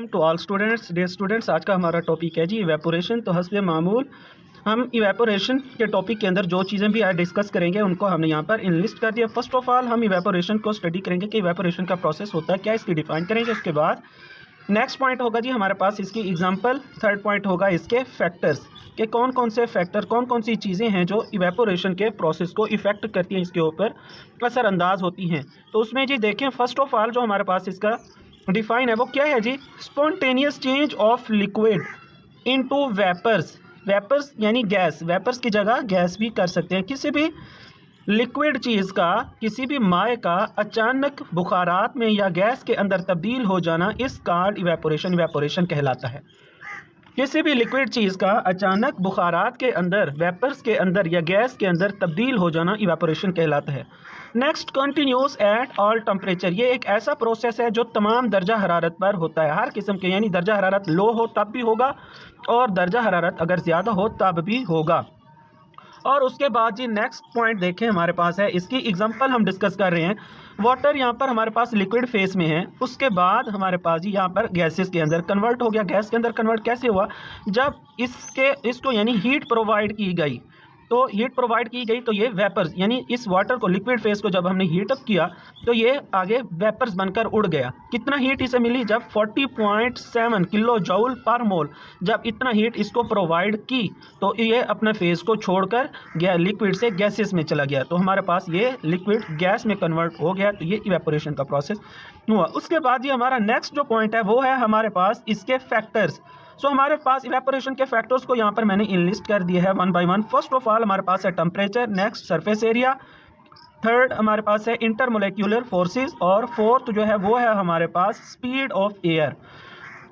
Welcome to all students. Dear students, आज का हमारा टॉपिक है जी इवेपोरेशन। तो हस्ब मामूल हम इवेपोरेशन के टॉपिक के अंदर जो चीज़ें भी आज डिस्कस करेंगे उनको हमने यहाँ पर इनलिस्ट कर दिया। फर्स्ट ऑफ ऑल हम इवेपोरेशन को स्टडी करेंगे कि इवेपोरेशन का प्रोसेस होता है क्या, इसकी डिफाइन करेंगे। उसके बाद नेक्स्ट पॉइंट होगा जी हमारे पास इसकी एग्जांपल। थर्ड पॉइंट होगा इसके फैक्टर्स कि कौन कौन से फैक्टर, कौन कौन सी चीज़ें हैं जो इवेपोरेशन के प्रोसेस को इफेक्ट करती हैं, इसके ऊपर असरअंदाज होती हैं। तो उसमें जी देखें, फर्स्ट ऑफ ऑल जो हमारे पास इसका डिफाइन है वो क्या है जी, spontaneous change of liquid into vapours. Vapours यानी गैस, वेपर्स की जगह गैस भी कर सकते हैं। किसी भी लिक्विड चीज़ का, किसी भी माए का अचानक बुखारात में या गैस के अंदर तब्दील हो जाना, इस कॉल्ड इवेपोरेशन, इवेपोरेशन कहलाता है। किसी भी लिक्विड चीज़ का अचानक बुखारात के अंदर, वेपर्स के अंदर या गैस के अंदर तब्दील हो जाना इवेपोरेशन कहलाता है। Next, continuous at all temperature. ये एक ऐसा प्रोसेस है जो तमाम दर्जा हरारत पर होता है, हर किस्म के, यानी दर्जा हरारत लो हो तब भी होगा और दर्जा हरारत अगर ज़्यादा हो तब भी होगा। और उसके बाद जी नेक्स्ट पॉइंट देखें, हमारे पास है इसकी एग्जांपल हम डिस्कस कर रहे हैं। वाटर यहाँ पर हमारे पास लिक्विड फेस में है, उसके बाद हमारे पास जी यहाँ पर गैसेस के अंदर कन्वर्ट हो गया। गैस के अंदर कन्वर्ट कैसे हुआ, जब इसको यानी हीट प्रोवाइड की गई, तो हीट प्रोवाइड की गई तो ये वेपर्स, यानी इस वाटर को, लिक्विड फेस को जब हमने हीट अप किया तो ये आगे वेपर्स बनकर उड़ गया। कितना हीट इसे मिली, जब 40.7 किलो जूल पर मोल, जब इतना हीट इसको प्रोवाइड की तो ये अपने फेस को छोड़कर लिक्विड से गैसेस में चला गया। तो हमारे पास ये लिक्विड गैस में कन्वर्ट हो गया, तो ये इवेपोरेशन का प्रोसेस हुआ। उसके बाद ये हमारा नेक्स्ट जो पॉइंट है वो है हमारे पास इसके फैक्टर्स। सो हमारे पास इवेपोरेशन के फैक्टर्स को यहाँ पर मैंने इनलिस्ट कर दिया है one by one. First of all हमारे पास है temperature, next surface area, third हमारे पास है इंटरमोलेक्यूलर फोर्सेस, और फोर्थ जो है वो है हमारे पास speed of air.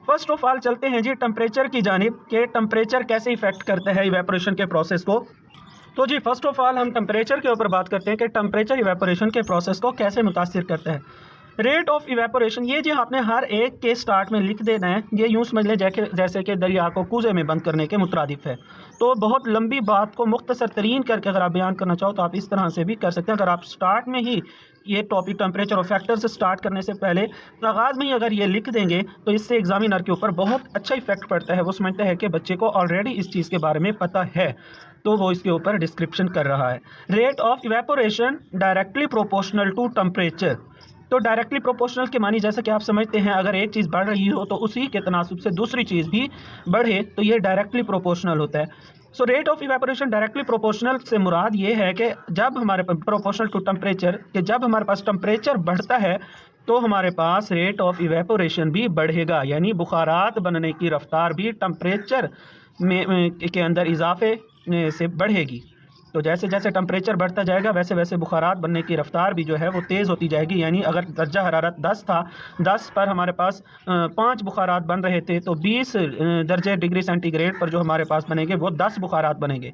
First of all चलते हैं जी टेम्परेचर की जानिब कि टेम्परेचर कैसे इफेक्ट करता है इवेपोरेशन के प्रोसेस को। तो जी फर्स्ट ऑफ ऑल हम टेम्परेचर के ऊपर बात करते हैं कि टेम्परेचर इवेपोरेशन के प्रोसेस को कैसे मुतासिर करता है। रेट ऑफ इवेपोरेशन, ये जी आपने हर एक के स्टार्ट में लिख देना है। ये यूँ समझ लें जैसे कि दरिया को कूजे में बंद करने के मुतरादिफ है। तो बहुत लंबी बात को मुख्तसर तरीन करके अगर आप बयान करना चाहो तो आप इस तरह से भी कर सकते हैं। अगर आप स्टार्ट में ही ये टॉपिक टेम्परेचर और फैक्टर से स्टार्ट करने से पहले आगाज़ में ही अगर ये लिख देंगे तो इससे एग्जामिनर के ऊपर बहुत अच्छा इफेक्ट पड़ता है। वो समझते हैं कि बच्चे को ऑलरेडी इस चीज़ के बारे में पता है, तो वो इसके ऊपर डिस्क्रिप्शन कर रहा है। Rate of evaporation directly proportional to temperature. तो डायरेक्टली प्रोपोर्शनल के मानी जैसा कि आप समझते हैं, अगर एक चीज़ बढ़ रही हो तो उसी के तनासुब से दूसरी चीज़ भी बढ़े, तो ये डायरेक्टली प्रोपोर्शनल होता है। So rate of evaporation directly proportional से मुराद ये है कि जब हमारे पास प्रोपोर्शनल टू टेम्परेचर, कि जब हमारे पास टेम्परेचर बढ़ता है तो हमारे पास रेट ऑफ इवेपोरेशन भी बढ़ेगा, यानी बुखारात बनने की रफ्तार भी टेम्परेचर में के अंदर इजाफे से बढ़ेगी। तो जैसे जैसे टेम्परेचर बढ़ता जाएगा वैसे वैसे बुखारात बनने की रफ्तार भी जो है वो तेज़ होती जाएगी। यानी अगर दर्जा हरारत 10 था, 10 पर हमारे पास 5 बुखारात बन रहे थे, तो 20 दर्जे डिग्री सेंटीग्रेड पर जो हमारे पास बनेंगे वो 10 बुखारात बनेंगे।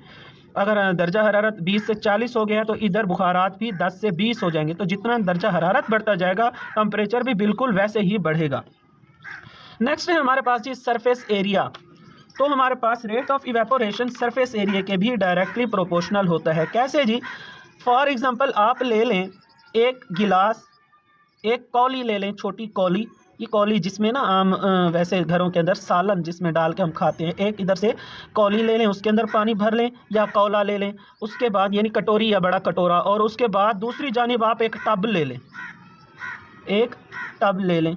अगर दर्जा हरारत 20 से 40 हो गया तो इधर बुखारात भी 10 से 20 हो जाएंगे। तो जितना दर्जा हरारत बढ़ता जाएगा टेम्परेचर भी बिल्कुल वैसे ही बढ़ेगा। नेक्स्ट है हमारे पास जी सरफेस एरिया। तो हमारे पास rate of evaporation surface area के भी डायरेक्टली प्रोपोर्शनल होता है। कैसे जी, फॉर एग्जांपल आप ले लें एक गिलास, एक कौली ले लें, छोटी कौली, ये कौली जिसमें ना आम वैसे घरों के अंदर सालन जिसमें डाल के हम खाते हैं, एक इधर से कौली ले लें, उसके अंदर पानी भर लें या कौला ले लें, उसके बाद यानी कटोरी या बड़ा कटोरा, और उसके बाद दूसरी जानिब आप एक टब ले लें, एक टब ले लें।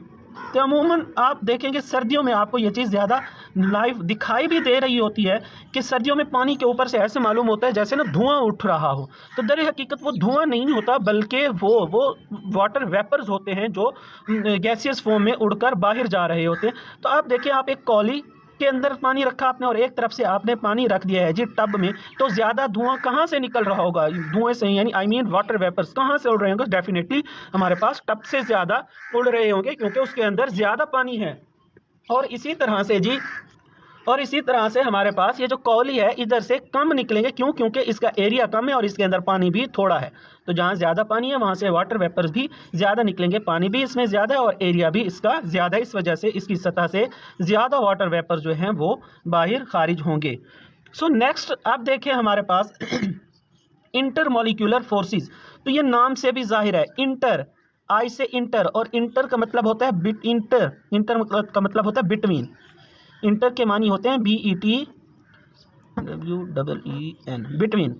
तो अमूमन आप देखेंगे सर्दियों में आपको ये चीज़ ज़्यादा लाइव दिखाई भी दे रही होती है कि सर्दियों में पानी के ऊपर से ऐसे मालूम होता है जैसे ना धुआं उठ रहा हो। तो दर हकीकत वो धुआं नहीं होता, बल्कि वो वाटर वेपर्स होते हैं जो गैसियस फॉर्म में उड़कर बाहर जा रहे होते हैं। तो आप देखिए, आप एक कौली के अंदर पानी रखा आपने और एक तरफ से आपने पानी रख दिया है जी टब में, तो ज़्यादा धुआं कहाँ से निकल रहा होगा, धुएं से, यानी वाटर वेपर्स कहाँ से उड़ रहे होंगे, डेफिनेटली हमारे पास टब से ज़्यादा उड़ रहे होंगे क्योंकि उसके अंदर ज़्यादा पानी है। और इसी तरह से जी, और इसी तरह से हमारे पास ये जो कौली है इधर से कम निकलेंगे, क्यों, क्योंकि इसका एरिया कम है और इसके अंदर पानी भी थोड़ा है। तो जहाँ ज़्यादा पानी है वहाँ से वाटर वेपर्स भी ज़्यादा निकलेंगे, पानी भी इसमें ज़्यादा है और एरिया भी इसका ज़्यादा, इस वजह से इसकी सतह से ज़्यादा वाटर वेपर्स जो हैं वो बाहर खारिज होंगे। सो नेक्स्ट आप देखें हमारे पास इंटरमोलिक्यूलर फोर्सेस। तो ये नाम से भी जाहिर है, इंटर आई से इंटर, और इंटर का मतलब होता है बिट, इंटर, इंटर का मतलब होता है बिटवीन। इंटर के मानी होते हैं BETWEEN, बिटवीन।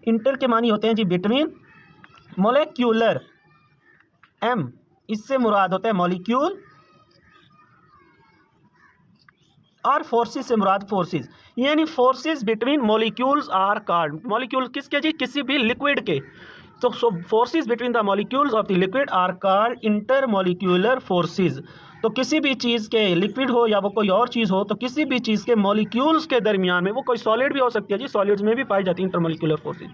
इंटर के मानी होते हैं जी बिटवीन। मोलेक्यूलर, M इससे मुराद होता है मॉलिक्यूल, और फोर्सेस से मुराद फोर्सेस, यानी forces between molecules are called, molecule किसके जी, किसी भी लिक्विड के, तो forces between the molecules of the liquid are called intermolecular forces. तो किसी भी चीज़ के, लिक्विड हो या वो कोई और चीज़ हो, तो किसी भी चीज़ के मॉलिक्यूल्स के दरमियान में, वो कोई सॉलिड भी हो सकती है जी, सॉलिड्स में भी पाई जाती है इंटरमॉलिक्यूलर फोर्सेस।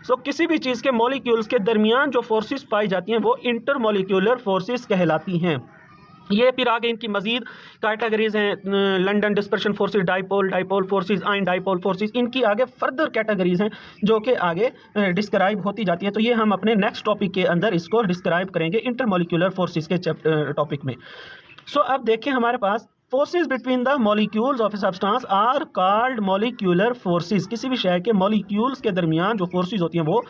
सो किसी भी चीज़ के मॉलिक्यूल्स के दरमियान जो फोर्सेस पाई जाती हैं वो इंटरमॉलिक्यूलर फोर्सेस कहलाती हैं। ये फिर आगे इनकी मजीद कैटेगरीज हैं, London dispersion forces, dipole, dipole forces, ion dipole forces, इनकी आगे फर्दर कैटेगरीज हैं जो कि आगे डिस्क्राइब होती जाती हैं। तो ये हम अपने नेक्स्ट टॉपिक के अंदर इसको डिस्क्राइब करेंगे इंटरमॉलिक्यूलर फोर्सेस के टॉपिक में। सो अब देखें हमारे पास forces between the molecules of a substance are called molecular forces. किसी भी शय के मॉलिक्यूल्स के दरमियान जो फोर्सेस होती हैं वो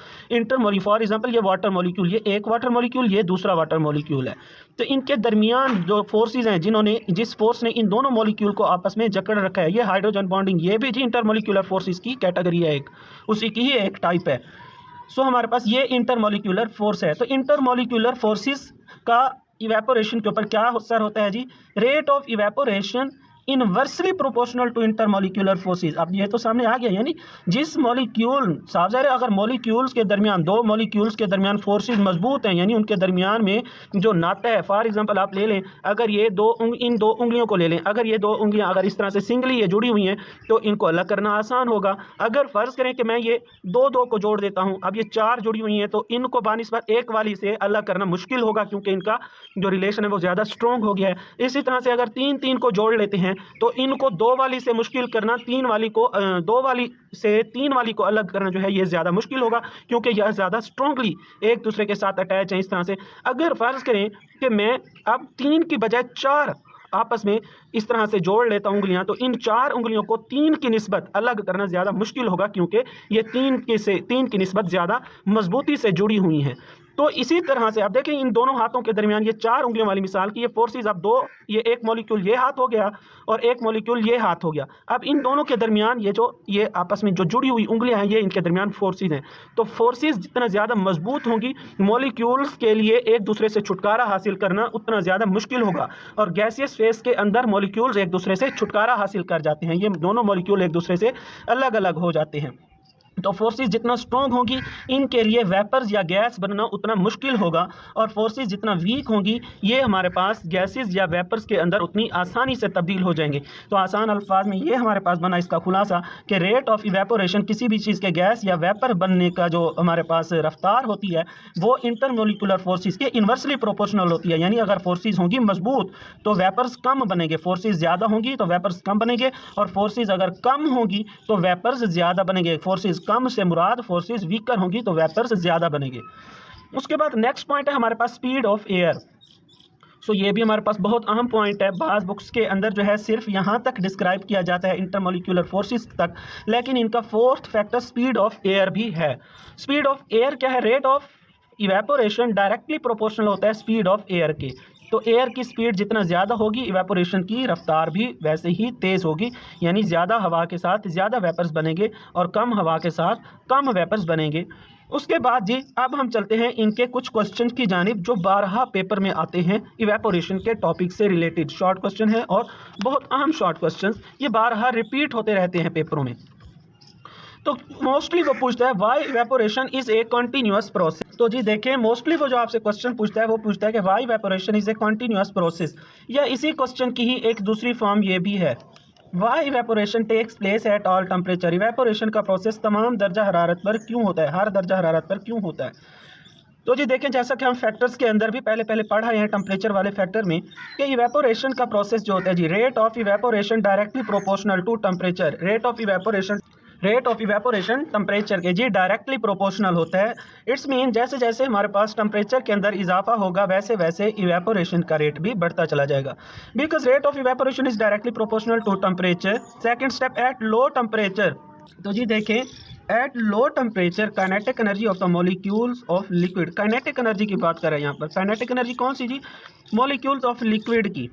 फॉर एग्जांपल ये वाटर मॉलिक्यूल, ये एक वाटर मॉलिक्यूल, ये दूसरा वाटर मॉलिक्यूल है, तो इनके दरमियान जो फोर्सेस हैं, जिस फोर्स ने इन दोनों मॉलिक्यूल को आपस में जकड़ रखा है, ये हाइड्रोजन बॉन्डिंग, ये भी जी इंटरमॉलिक्यूलर फोर्सेस की कैटेगरी है, एक उसी की ही एक टाइप है। सो हमारे पास ये इंटरमॉलिक्यूलर फोर्स है। तो इंटरमॉलिक्यूलर फोर्सेस का इवेपोरेशन के ऊपर क्या असर होता है जी, rate of evaporation inversely proportional to intermolecular forces. अब ये तो सामने आ गया, यानी जिस मॉलिक्यूल, साफ ज़ाहिर है अगर मॉलिक्यूल्स के दरमियान, दो मॉलिक्यूल्स के दरमियान फोर्सेस मजबूत हैं, यानी उनके दरमियान में जो नाता है, फॉर एग्जांपल आप ले लें, अगर ये इन दो उंगलियों को ले लें, अगर ये दो उंगलियां अगर इस तरह से सिंगली ये जुड़ी हुई हैं तो इनको अलग करना आसान होगा। अगर फ़र्ज़ करें कि मैं ये दो को जोड़ देता हूँ, अब ये चार जुड़ी हुई हैं, तो इनको बानिस्बत एक वाली से अलग करना मुश्किल होगा, क्योंकि इनका जो रिलेशन है वो ज़्यादा स्ट्रॉन्ग हो गया है। इसी तरह से अगर तीन को जोड़ लेते हैं तो इनको दो वाली से मुश्किल करना, दो वाली से तीन वाली को अलग करना जो है ये ज़्यादा मुश्किल होगा, क्योंकि यह ज़्यादा स्ट्रॉन्गली एक दूसरे के साथ अटैच है। इस तरह से अगर फ़र्ज़ करें कि मैं अब तीन की बजाय चार आपस में इस तरह से जोड़ लेता हूँ उंगलियां, तो इन चार उंगलियों को तीन की निस्बत अलग करना ज़्यादा मुश्किल होगा, क्योंकि ये तीन की निस्बत ज़्यादा मजबूती से जुड़ी हुई हैं। तो इसी तरह से आप देखें इन दोनों हाथों के दरमियान, ये चार उंगलियों वाली मिसाल की ये फोर्सेस, अब दो, ये एक मॉलिक्यूल ये हाथ हो गया और एक मॉलिक्यूल ये हाथ हो गया। अब इन दोनों के दरमियान ये आपस में जो जुड़ी हुई उंगलियां हैं, ये इनके दरमियान फोर्सेस हैं। तो फोर्सेस जितना ज़्यादा मजबूत होंगी, मॉलिक्यूल्स के लिए एक दूसरे से छुटकारा हासिल करना उतना ज़्यादा मुश्किल होगा। और गैसियस फेस के अंदर मॉलिक्यूल्स एक दूसरे से छुटकारा हासिल कर जाते हैं, ये दोनों मॉलिक्यूल एक दूसरे से अलग अलग हो जाते हैं। तो फोर्सेस जितना स्ट्रॉन्ग होंगी, इनके लिए वेपर्स या गैस बनना उतना मुश्किल होगा, और फोर्सेस जितना वीक होंगी, ये हमारे पास गैसेस या वेपर्स के अंदर उतनी आसानी से तब्दील हो जाएंगे। तो आसान अल्फाज में ये हमारे पास बना इसका खुलासा कि रेट ऑफ इवेपोरेशन, किसी भी चीज़ के गैस या वेपर बनने का जो हमारे पास रफ्तार होती है, वो इंटरमॉलिक्यूलर फोर्सेस के इन्वर्सली प्रोपोर्शनल होती है। यानी अगर फोर्सेस होंगी मजबूत तो वेपर्स कम बनेंगे, फोर्सेस ज़्यादा होंगी तो वेपर्स कम बनेंगे, और फोर्सेस अगर कम होंगी तो वेपर्स ज़्यादा बनेंगे। फोर्सेस कम से मुराद फोर्सेस वीकर होंगी तो वेपर्स ज़्यादा बनेंगे। उसके बाद नेक्स्ट पॉइंट है हमारे पास स्पीड ऑफ एयर। सो ये भी हमारे पास बहुत अहम पॉइंट है। बाज़ बुक्स के अंदर जो है सिर्फ यहाँ तक डिस्क्राइब किया जाता है इंटरमॉलिक्यूलर फोर्सेस तक, लेकिन इनका fourth factor speed of air भी है। स्पीड ऑफ एयर क्या है, rate of evaporation directly proportional होता है स्पीड ऑफ एयर के। तो एयर की स्पीड जितना ज़्यादा होगी, इवेपोरेशन की रफ्तार भी वैसे ही तेज़ होगी, यानी ज़्यादा हवा के साथ ज़्यादा वेपर्स बनेंगे और कम हवा के साथ कम वेपर्स बनेंगे। उसके बाद जी अब हम चलते हैं इनके कुछ क्वेश्चन की जानिब जो 12 पेपर में आते हैं इवेपोरेशन के टॉपिक से रिलेटेड। शॉर्ट क्वेश्चन है और बहुत अहम शॉर्ट क्वेश्चन, ये 12 रिपीट होते रहते हैं पेपरों में। तो मोस्टली वो पूछता है why evaporation is a continuous process. तो जी देखें, मोस्टली वो जो आपसे क्वेश्चन पूछता है वो पूछता है कि why evaporation is a continuous process, या इसी क्वेश्चन की ही एक दूसरी फॉर्म ये भी है, why evaporation takes place at all temperature. Evaporation का प्रोसेस तमाम दर्जा हरारत पर क्यों होता है, हर दर्जा हरारत पर क्यों होता है। तो जी देखें, जैसा कि हम फैक्टर्स के अंदर भी पहले पढ़ा है टेम्परेचर वाले फैक्टर में, कि इवेपोरेशन का प्रोसेस जो होता है जी, rate of evaporation directly proportional to temperature. Rate of evaporation temperature के जी डायरेक्टली प्रोपोर्शनल होता है। इट्स मीन जैसे जैसे हमारे पास टेम्परेचर के अंदर इजाफा होगा वैसे वैसे इवेपोरेशन का रेट भी बढ़ता चला जाएगा। Because rate of evaporation is directly proportional to temperature. Second step at low temperature. तो जी देखें, at low temperature kinetic energy of the molecules of liquid. Kinetic energy की बात कर रहे हैं यहाँ पर। काइनेटिक एनर्जी कौन सी जी? मॉलिक्यूल्स ऑफ लिक्विड की।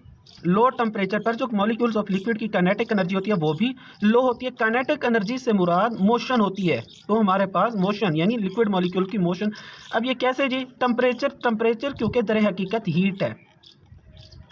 लो टेम्परेचर पर जो मॉलिक्यूल्स ऑफ लिक्विड की काइनेटिक एनर्जी होती है वो भी लो होती है। काइनेटिक एनर्जी से मुराद मोशन होती है, तो हमारे पास मोशन यानी लिक्विड मॉलिक्यूल की मोशन। अब ये कैसे जी? टेम्परेचर क्योंकि दर हकीकत हीट है,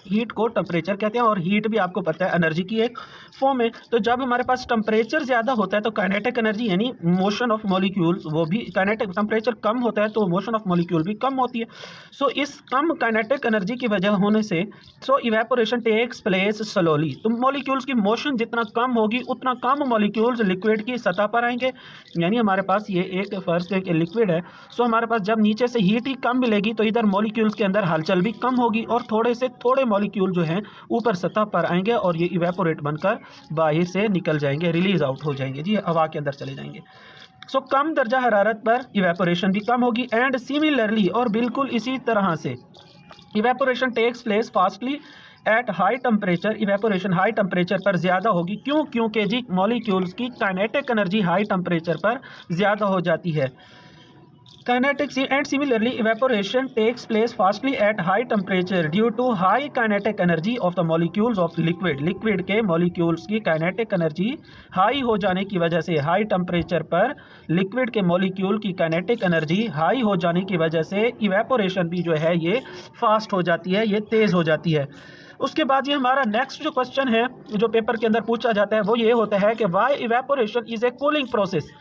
हीट को टेम्परेचर कहते हैं, और हीट भी आपको पता है एनर्जी की एक फॉर्म है। तो जब हमारे पास टेम्परेचर ज़्यादा होता है तो काइनेटिक एनर्जी यानी मोशन ऑफ मॉलिक्यूल्स वो भी, काइनेटिक टेम्परेचर कम होता है तो मोशन ऑफ मॉलिक्यूल भी कम होती है। सो इस कम काइनेटिक एनर्जी की वजह होने से इवेपोरेशन टेक्स प्लेस स्लोली। तो मॉलिक्यूल्स की मोशन जितना कम होगी उतना कम मॉलिक्यूल्स लिक्विड की सतह पर आएंगे। यानी हमारे पास ये एक फर्स्ट एक लिक्विड है, सो हमारे पास जब नीचे से हीट ही कम मिलेगी तो इधर मॉलिक्यूल्स के अंदर हलचल भी कम होगी और थोड़े से थोड़े मॉलिक्यूल जो हैं ऊपर सतह पर आएंगे और ये इवेपोरेट बनकर बाहर से निकल जाएंगे, रिलीज आउट हो जाएंगे जी, हवा के अंदर चले जाएंगे। कम दर्जा हरारत पर इवेपोरेशन भी कम होगी। एंड सिमिलरली, और बिल्कुल इसी तरह से, evaporation takes place fastly at high temperature. Evaporation high temperature पर ज़्यादा होगी। क्यों? क्योंकि जी मॉलिक्यूल्स की काइनेटिक एनर्जी हाई टेम्परेचर पर ज़्यादा हो जाती है। Kinetics and similarly evaporation takes place fastly at high temperature due to high kinetic energy of the molecules of liquid। Liquid के मॉलिक्यूल्स की काइनेटिक एनर्जी हाई हो जाने की वजह से, हाई टेम्परेचर पर लिक्विड के मॉलिक्यूल की काइनेटिक एनर्जी हाई हो जाने की वजह से इवेपोरेशन भी जो है ये फास्ट हो जाती है, ये तेज़ हो जाती है। उसके बाद ये हमारा नेक्स्ट जो क्वेश्चन है जो पेपर के अंदर पूछा जाता है वो ये होता है कि why evaporation is a cooling process.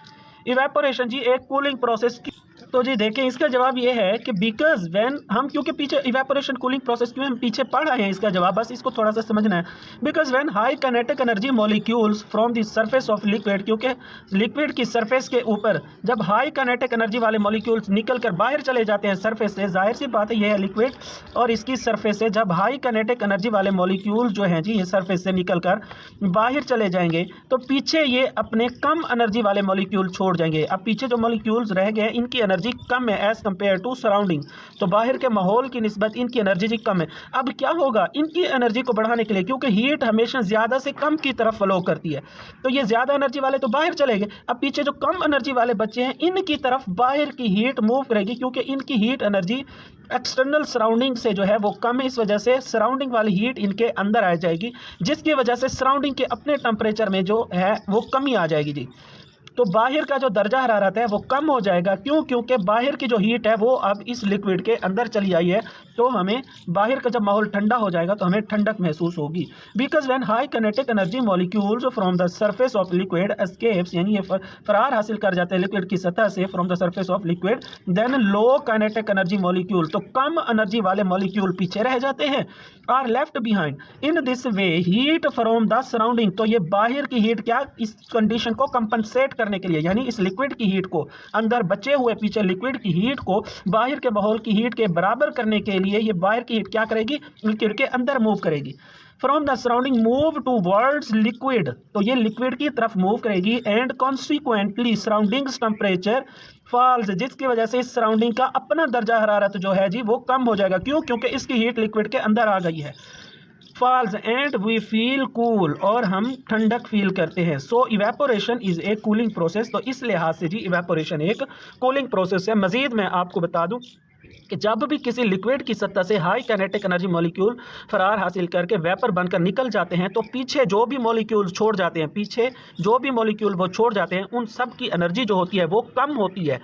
Evaporation जी एक कूलिंग प्रोसेस की। तो जी देखें इसका जवाब ये है कि बिकॉज व्हेन हम, क्योंकि पीछे इवेपोरेशन कूलिंग प्रोसेस क्यों हम पीछे पढ़ रहे हैं इसका जवाब, बस इसको थोड़ा सा समझना है। Because when high kinetic energy molecules from the surface of liquid, क्योंकि लिक्विड की सरफेस के ऊपर जब हाई काइनेटिक एनर्जी वाले मॉलिक्यूल्स निकल कर बाहर चले जाते हैं सरफेस से, जाहिर सी बात है ये है लिक्विड और इसकी सरफेस से जब हाई काइनेटिक एनर्जी वाले मॉलिक्यूल्स जो हैं जी ये सरफेस से निकल कर बाहर चले जाएंगे तो पीछे ये अपने कम एनर्जी वाले मॉलिक्यूल छोड़ जाएंगे। अब पीछे जो मॉलिक्यूल्स रह गए इनकी एनर्जी कम है एज कंपेयर टू सराउंडिंग, तो बाहर के माहौल की निस्बत इनकी एनर्जी जी कम है। अब क्या होगा इनकी एनर्जी को बढ़ाने के लिए, क्योंकि हीट हमेशा ज़्यादा से कम की तरफ फ्लो करती है, तो ये ज़्यादा एनर्जी वाले तो बाहर चले गए। अब पीछे जो कम एनर्जी वाले बच्चे हैं इनकी तरफ बाहर की हीट मूव करेगी, क्योंकि इनकी हीट एनर्जी एक्सटर्नल सराउंडिंग से जो है वो कम है, इस वजह से सराउंडिंग वाली हीट इनके अंदर आ जाएगी, जिसकी वजह से सराउंडिंग के अपने टेम्परेचर में जो है वो कमी आ जाएगी जी। तो बाहर का जो दर्जा हरारत है वो कम हो जाएगा। क्यों? क्योंकि बाहर की जो हीट है वो अब इस लिक्विड के अंदर चली आई है, तो हमें बाहर का जब माहौल ठंडा हो जाएगा तो हमें ठंडक महसूस होगी। Because when high kinetic energy molecules from the surface of liquid escapes, यानी ये फरार हासिल कर जाते हैं लिक्विड की सतह से from the surface of liquid, then low kinetic energy molecule, तो कम एनर्जी वाले मॉलिक्यूल पीछे रह जाते हैं, are left behind. In this way heat from the surrounding, तो ये बाहर की हीट क्या इस कंडीशन को कंपनसेट करने के लिए, यानी इस लिक्विड की हीट को, अंदर बचे हुए पीछे लिक्विड की हीट को बाहर के माहौल की हीट के बराबर करने के लिए ये बाहर की हीट क्या करेगी, लिक्विड के अंदर मूव करेगी। From the surrounding move towards liquid, तो ये लिक्विड की तरफ मूव करेगी। And consequently surroundings temperature falls, जिसकी वजह से इस सराउंडिंग का अपना दर्जा हरारत जो है जी वो कम हो जाएगा। क्यों? क्योंकि इसकी हीट लिक्विड के अंदर आ गई है। Falls and we feel cool, और हम ठंडक फील करते हैं। So evaporation is a cooling process, तो इस लिहाज से जी इवेपोरेशन एक कूलिंग प्रोसेस है। मजीद मैं आपको बता दूं कि जब भी किसी लिक्विड की सतह से हाई काइनेटिक एनर्जी मॉलिक्यूल फरार हासिल करके वेपर बनकर निकल जाते हैं तो पीछे जो भी मॉलिक्यूल छोड़ जाते हैं, पीछे जो भी मॉलिक्यूल वो छोड़ जाते हैं उन सब की एनर्जी जो होती है वो कम होती है।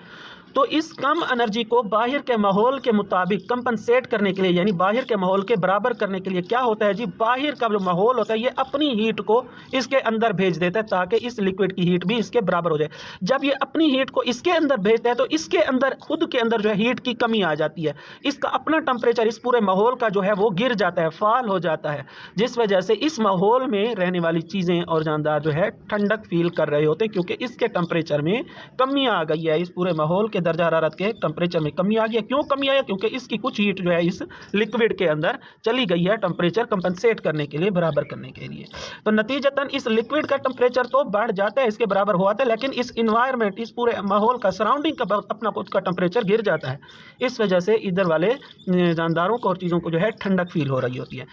तो इस कम एनर्जी को बाहर के माहौल के मुताबिक कंपनसेट करने के लिए, यानी बाहर के माहौल के बराबर करने के लिए क्या होता है जी, बाहर का जो माहौल होता है ये अपनी हीट को इसके अंदर भेज देता है ताकि इस लिक्विड की हीट भी इसके बराबर हो जाए। जब ये अपनी हीट को इसके अंदर भेजता है तो इसके अंदर खुद के अंदर जो है हीट की कमी आ जाती है, इसका अपना टेम्परेचर इस पूरे माहौल का जो है वो गिर जाता है, फॉल हो जाता है, जिस वजह से इस माहौल में रहने वाली चीज़ें और जानदार जो है ठंडक फील कर रहे होते हैं, क्योंकि इसके टेम्परेचर में कमी आ गई है, इस पूरे माहौल के दर्जा हरारत के टेम्परेचर में कमी आ गई है। क्यों कमी आया? क्योंकि इसकी कुछ हीट जो है इस लिक्विड के अंदर चली गई है टेम्परेचर कंपनसेट करने के लिए, बराबर करने के लिए। तो नतीजतन इस लिक्विड का टेम्परेचर तो बढ़ जाता है, इसके बराबर हो आता है, लेकिन इस इन्वायरमेंट, इस पूरे माहौल का, सराउंडिंग का अपना खुद का टेम्परेचर गिर जाता है। इस वजह से इधर वाले जानदारों को और चीज़ों को जो है ठंडक फील हो रही होती है।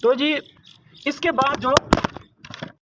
तो जी इसके बाद जो